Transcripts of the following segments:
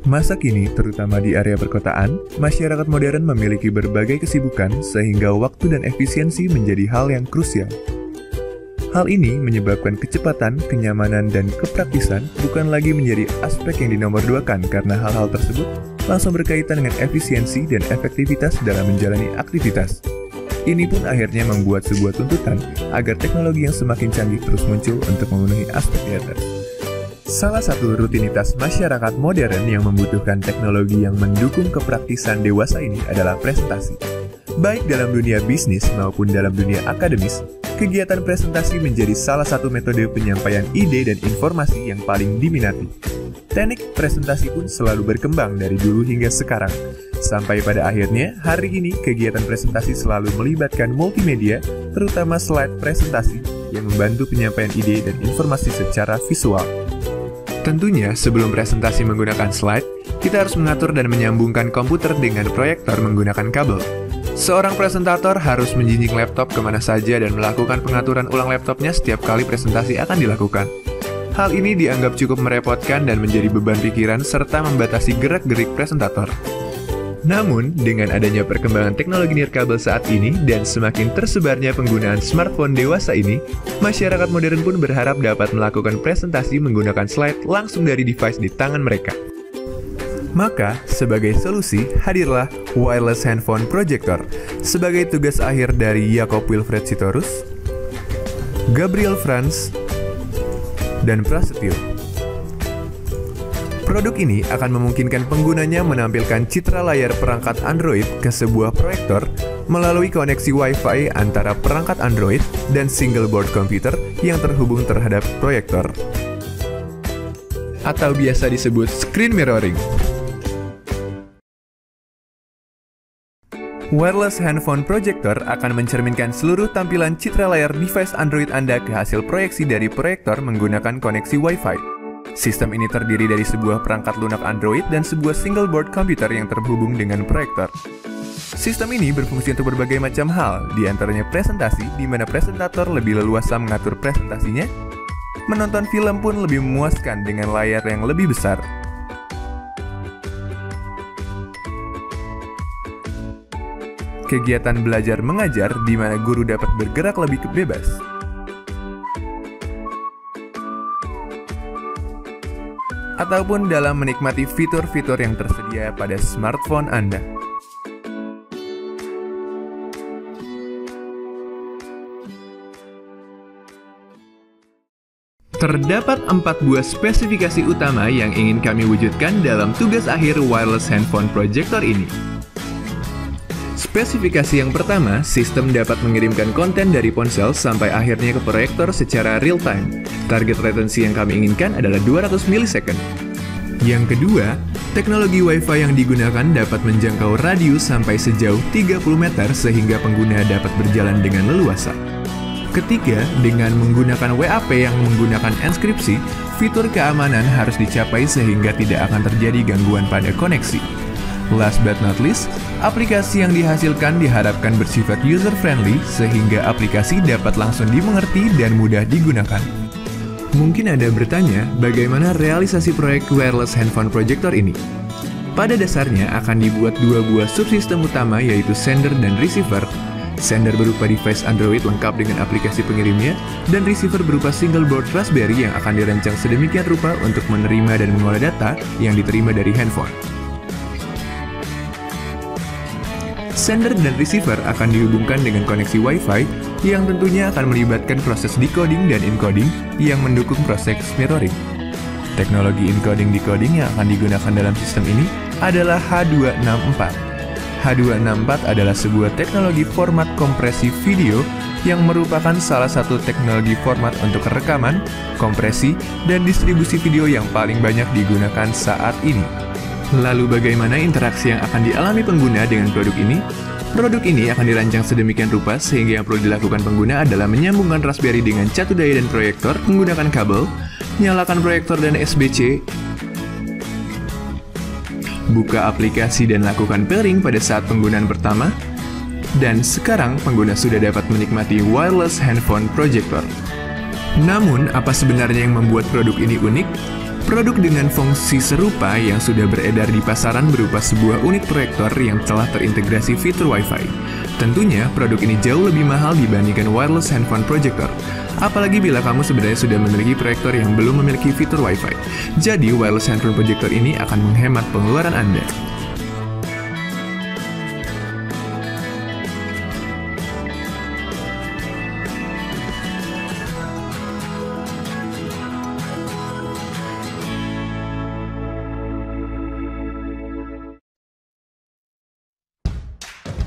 Masa kini, terutama di area perkotaan, masyarakat modern memiliki berbagai kesibukan sehingga waktu dan efisiensi menjadi hal yang krusial. Hal ini menyebabkan kecepatan, kenyamanan, dan kepraktisan bukan lagi menjadi aspek yang dinomorduakan karena hal-hal tersebut langsung berkaitan dengan efisiensi dan efektivitas dalam menjalani aktivitas. Ini pun akhirnya membuat sebuah tuntutan agar teknologi yang semakin canggih terus muncul untuk memenuhi aspek di atas. Salah satu rutinitas masyarakat modern yang membutuhkan teknologi yang mendukung kepraktisan dewasa ini adalah presentasi. Baik dalam dunia bisnis maupun dalam dunia akademis, kegiatan presentasi menjadi salah satu metode penyampaian ide dan informasi yang paling diminati. Teknik presentasi pun selalu berkembang dari dulu hingga sekarang. Sampai pada akhirnya, hari ini kegiatan presentasi selalu melibatkan multimedia, terutama slide presentasi, yang membantu penyampaian ide dan informasi secara visual. Tentunya, sebelum presentasi menggunakan slide, kita harus mengatur dan menyambungkan komputer dengan proyektor menggunakan kabel. Seorang presentator harus menjinjing laptop kemana saja dan melakukan pengaturan ulang laptopnya setiap kali presentasi akan dilakukan. Hal ini dianggap cukup merepotkan dan menjadi beban pikiran serta membatasi gerak-gerik presentator. Namun, dengan adanya perkembangan teknologi nirkabel saat ini dan semakin tersebarnya penggunaan smartphone dewasa ini, masyarakat modern pun berharap dapat melakukan presentasi menggunakan slide langsung dari device di tangan mereka. Maka, sebagai solusi, hadirlah Wireless Handphone Projector sebagai tugas akhir dari Jakob Wilfred Sitorus, Gabriel Franz, dan Prasetyo. Produk ini akan memungkinkan penggunanya menampilkan citra layar perangkat Android ke sebuah proyektor melalui koneksi Wi-Fi antara perangkat Android dan single board komputer yang terhubung terhadap proyektor, atau biasa disebut screen mirroring. Wireless Handphone Projector akan mencerminkan seluruh tampilan citra layar device Android Anda ke hasil proyeksi dari proyektor menggunakan koneksi Wi-Fi. Sistem ini terdiri dari sebuah perangkat lunak Android dan sebuah single board komputer yang terhubung dengan proyektor. Sistem ini berfungsi untuk berbagai macam hal, di antaranya presentasi, di mana presentator lebih leluasa mengatur presentasinya. Menonton film pun lebih memuaskan dengan layar yang lebih besar. Kegiatan belajar mengajar, di mana guru dapat bergerak lebih bebas. Ataupun dalam menikmati fitur-fitur yang tersedia pada smartphone Anda. Terdapat 4 buah spesifikasi utama yang ingin kami wujudkan dalam tugas akhir Wireless Handphone Projector ini. Spesifikasi yang pertama, sistem dapat mengirimkan konten dari ponsel sampai akhirnya ke proyektor secara real-time. Target retensi yang kami inginkan adalah 200 milisecond. Yang kedua, teknologi Wi-Fi yang digunakan dapat menjangkau radius sampai sejauh 30 meter sehingga pengguna dapat berjalan dengan leluasa. Ketiga, dengan menggunakan WAP yang menggunakan enskripsi, fitur keamanan harus dicapai sehingga tidak akan terjadi gangguan pada koneksi. Last but not least, aplikasi yang dihasilkan diharapkan bersifat user-friendly sehingga aplikasi dapat langsung dimengerti dan mudah digunakan. Mungkin Anda bertanya, bagaimana realisasi proyek Wireless Handphone Projector ini? Pada dasarnya akan dibuat 2 buah subsistem utama yaitu sender dan receiver. Sender berupa device Android lengkap dengan aplikasi pengirimnya, dan receiver berupa single board Raspberry yang akan dirancang sedemikian rupa untuk menerima dan mengolah data yang diterima dari handphone. Sender dan receiver akan dihubungkan dengan koneksi Wi-Fi yang tentunya akan melibatkan proses decoding dan encoding yang mendukung proses mirroring. Teknologi encoding-decoding yang akan digunakan dalam sistem ini adalah H264. H264 adalah sebuah teknologi format kompresi video yang merupakan salah satu teknologi format untuk rekaman, kompresi, dan distribusi video yang paling banyak digunakan saat ini. Lalu bagaimana interaksi yang akan dialami pengguna dengan produk ini? Produk ini akan dirancang sedemikian rupa sehingga yang perlu dilakukan pengguna adalah menyambungkan Raspberry dengan catu daya dan proyektor menggunakan kabel, nyalakan proyektor dan SBC, buka aplikasi dan lakukan pairing pada saat penggunaan pertama, dan sekarang pengguna sudah dapat menikmati Wireless Handphone Projector. Namun, apa sebenarnya yang membuat produk ini unik? Produk dengan fungsi serupa yang sudah beredar di pasaran berupa sebuah unit proyektor yang telah terintegrasi fitur Wi-Fi. Tentunya, produk ini jauh lebih mahal dibandingkan wireless handphone projector. Apalagi bila kamu sebenarnya sudah memiliki proyektor yang belum memiliki fitur Wi-Fi. Jadi, wireless handphone projector ini akan menghemat pengeluaran Anda.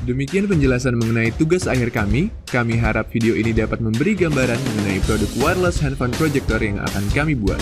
Demikian penjelasan mengenai tugas akhir kami. Kami harap video ini dapat memberi gambaran mengenai produk wireless handphone projector yang akan kami buat.